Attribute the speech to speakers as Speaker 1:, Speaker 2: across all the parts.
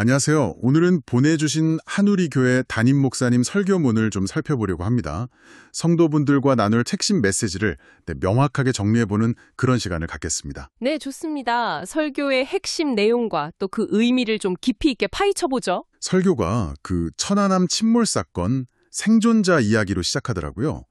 Speaker 1: 안녕하세요. 오늘은 보내주신 한우리교회 담임 목사님 설교문을 좀 살펴보려고 합니다. 성도분들과 나눌 핵심 메시지를 명확하게 정리해보는 그런 시간을 갖겠습니다.
Speaker 2: 네, 좋습니다. 설교의 핵심 내용과 또 그 의미를 좀 깊이 있게 파헤쳐보죠.
Speaker 1: 설교가 그 천안함 침몰 사건 생존자 이야기로 시작하더라고요.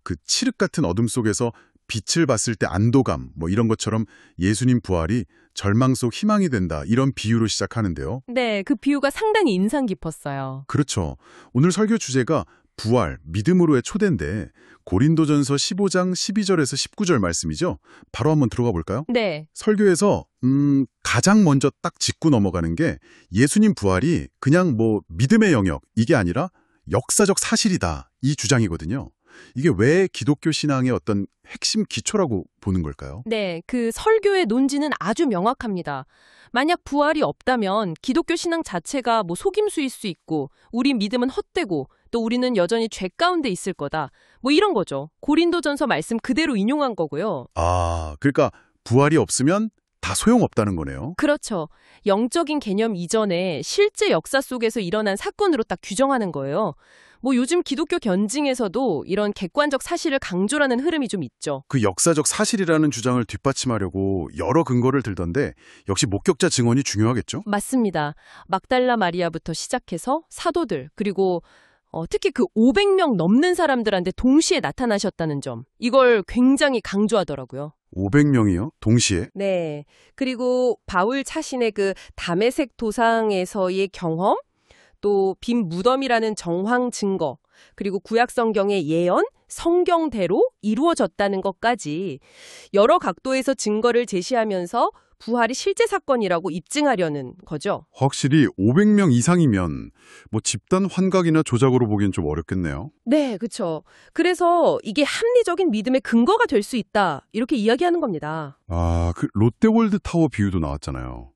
Speaker 1: 그 칠흑 같은 어둠 속에서 빛을 봤을 때 안도감, 이런 것처럼 예수님 부활이 절망 속 희망이 된다, 이런 비유로 시작하는데요.
Speaker 2: 네, 그 비유가 상당히 인상 깊었어요.
Speaker 1: 그렇죠. 오늘 설교 주제가 부활, 믿음으로의 초대인데 고린도전서 15장 12절에서 19절 말씀이죠. 바로 한번 들어가 볼까요?
Speaker 2: 네.
Speaker 1: 설교에서 가장 먼저 딱 짚고 넘어가는 게 예수님 부활이 그냥 믿음의 영역, 이게 아니라 역사적 사실이다, 이 주장이거든요. 이게 왜 기독교 신앙의 어떤 핵심 기초라고 보는 걸까요?
Speaker 2: 네, 그 설교의 논지는 아주 명확합니다. 만약 부활이 없다면 기독교 신앙 자체가 속임수일 수 있고 우리 믿음은 헛되고 또 우리는 여전히 죄 가운데 있을 거다. 이런 거죠. 고린도전서 말씀 그대로 인용한 거고요.
Speaker 1: 그러니까 부활이 없으면 다 소용없다는 거네요.
Speaker 2: 그렇죠. 영적인 개념 이전에 실제 역사 속에서 일어난 사건으로 딱 규정하는 거예요. 요즘 기독교 견징에서도 이런 객관적 사실을 강조하는 흐름이 좀 있죠.
Speaker 1: 그 역사적 사실이라는 주장을 뒷받침하려고 여러 근거를 들던데 역시 목격자 증언이 중요하겠죠?
Speaker 2: 맞습니다. 막달라 마리아부터 시작해서 사도들, 그리고 특히 그 500명 넘는 사람들한테 동시에 나타나셨다는 점, 이걸 굉장히 강조하더라고요.
Speaker 1: 500명이요? 동시에?
Speaker 2: 네. 그리고 바울 자신의 그 다메섹 도상에서의 경험, 또 빈 무덤이라는 정황 증거, 그리고 구약 성경의 예언, 성경대로 이루어졌다는 것까지 여러 각도에서 증거를 제시하면서 부활이 실제 사건이라고 입증하려는 거죠.
Speaker 1: 확실히 500명 이상이면 집단 환각이나 조작으로 보기엔 좀 어렵겠네요.
Speaker 2: 네, 그렇죠. 그래서 이게 합리적인 믿음의 근거가 될 수 있다, 이렇게 이야기하는 겁니다.
Speaker 1: 그 롯데월드 타워 비유도 나왔잖아요.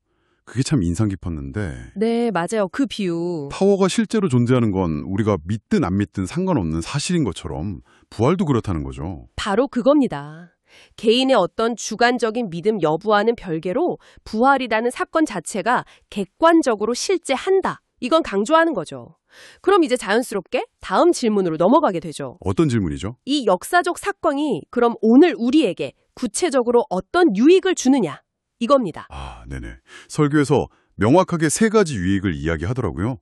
Speaker 1: 그게 참 인상 깊었는데.
Speaker 2: 네, 맞아요. 그 비유.
Speaker 1: 타워가 실제로 존재하는 건 우리가 믿든 안 믿든 상관없는 사실인 것처럼 부활도 그렇다는 거죠.
Speaker 2: 바로 그겁니다. 개인의 어떤 주관적인 믿음 여부와는 별개로 부활이라는 사건 자체가 객관적으로 실제한다, 이건 강조하는 거죠. 그럼 이제 자연스럽게 다음 질문으로 넘어가게 되죠.
Speaker 1: 어떤 질문이죠?
Speaker 2: 이 역사적 사건이 그럼 오늘 우리에게 구체적으로 어떤 유익을 주느냐, 이겁니다.
Speaker 1: 네네. 설교에서 명확하게 세 가지 유익을 이야기하더라고요.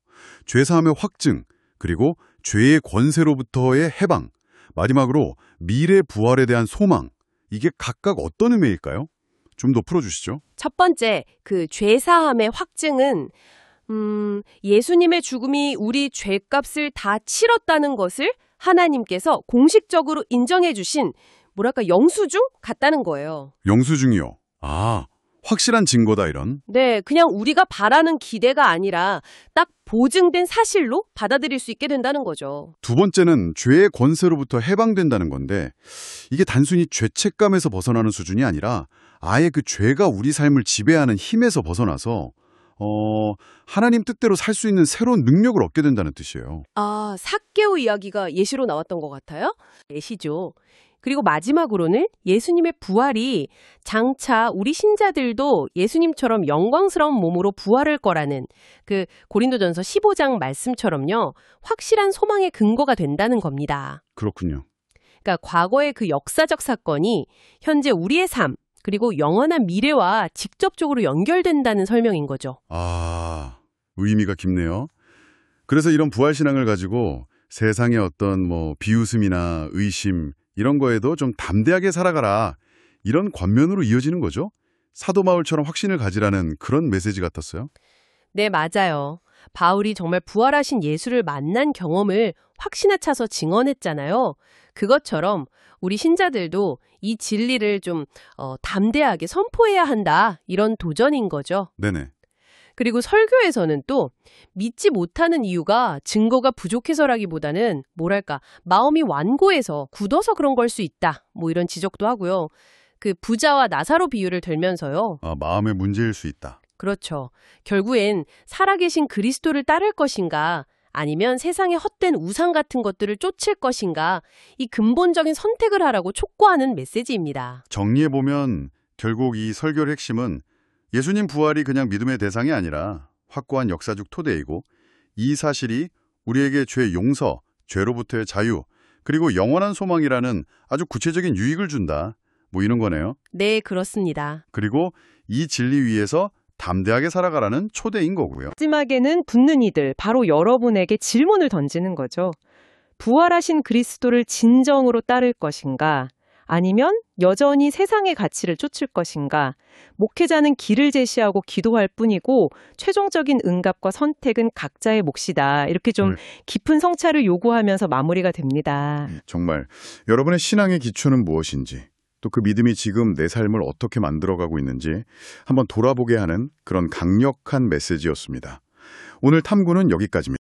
Speaker 1: 죄사함의 확증, 그리고 죄의 권세로부터의 해방, 마지막으로 미래 부활에 대한 소망. 이게 각각 어떤 의미일까요? 좀 더 풀어주시죠.
Speaker 2: 첫 번째, 그 죄사함의 확증은 예수님의 죽음이 우리 죄값을 다 치렀다는 것을 하나님께서 공식적으로 인정해 주신 영수증 같다는 거예요.
Speaker 1: 영수증이요? 확실한 증거다, 이런?
Speaker 2: 네, 그냥 우리가 바라는 기대가 아니라 딱 보증된 사실로 받아들일 수 있게 된다는 거죠.
Speaker 1: 두 번째는 죄의 권세로부터 해방된다는 건데 이게 단순히 죄책감에서 벗어나는 수준이 아니라 아예 그 죄가 우리 삶을 지배하는 힘에서 벗어나서 하나님 뜻대로 살 수 있는 새로운 능력을 얻게 된다는 뜻이에요.
Speaker 2: 삭개오 이야기가 예시로 나왔던 것 같아요. 예시죠. 그리고 마지막으로는 예수님의 부활이 장차 우리 신자들도 예수님처럼 영광스러운 몸으로 부활할 거라는 그 고린도전서 15장 말씀처럼요, 확실한 소망의 근거가 된다는 겁니다.
Speaker 1: 그렇군요.
Speaker 2: 그러니까 과거의 그 역사적 사건이 현재 우리의 삶, 그리고 영원한 미래와 직접적으로 연결된다는 설명인 거죠.
Speaker 1: 의미가 깊네요. 그래서 이런 부활신앙을 가지고 세상의 어떤 비웃음이나 의심, 이런 거에도 좀 담대하게 살아가라, 이런 권면으로 이어지는 거죠? 사도 바울처럼 확신을 가지라는 그런 메시지 같았어요?
Speaker 2: 네, 맞아요. 바울이 정말 부활하신 예수를 만난 경험을 확신에 차서 증언했잖아요. 그것처럼 우리 신자들도 이 진리를 좀 담대하게 선포해야 한다, 이런 도전인 거죠.
Speaker 1: 네네.
Speaker 2: 그리고 설교에서는 또 믿지 못하는 이유가 증거가 부족해서라기보다는 마음이 완고해서 굳어서 그런 걸 수 있다, 이런 지적도 하고요. 그 부자와 나사로 비유를 들면서요.
Speaker 1: 마음의 문제일 수 있다.
Speaker 2: 그렇죠. 결국엔 살아계신 그리스도를 따를 것인가, 아니면 세상의 헛된 우상 같은 것들을 쫓을 것인가, 이 근본적인 선택을 하라고 촉구하는 메시지입니다.
Speaker 1: 정리해보면 결국 이 설교의 핵심은 예수님 부활이 그냥 믿음의 대상이 아니라 확고한 역사적 토대이고 이 사실이 우리에게 죄 용서, 죄로부터의 자유, 그리고 영원한 소망이라는 아주 구체적인 유익을 준다. 뭐 이런 거네요.
Speaker 2: 네, 그렇습니다.
Speaker 1: 그리고 이 진리 위에서 담대하게 살아가라는 초대인 거고요.
Speaker 3: 마지막에는 붙는 이들, 바로 여러분에게 질문을 던지는 거죠. 부활하신 그리스도를 진정으로 따를 것인가? 아니면 여전히 세상의 가치를 쫓을 것인가? 목회자는 길을 제시하고 기도할 뿐이고 최종적인 응답과 선택은 각자의 몫이다. 이렇게 좀 깊은 성찰을 요구하면서 마무리가 됩니다.
Speaker 1: 정말 여러분의 신앙의 기초는 무엇인지, 또 그 믿음이 지금 내 삶을 어떻게 만들어가고 있는지 한번 돌아보게 하는 그런 강력한 메시지였습니다. 오늘 탐구는 여기까지입니다.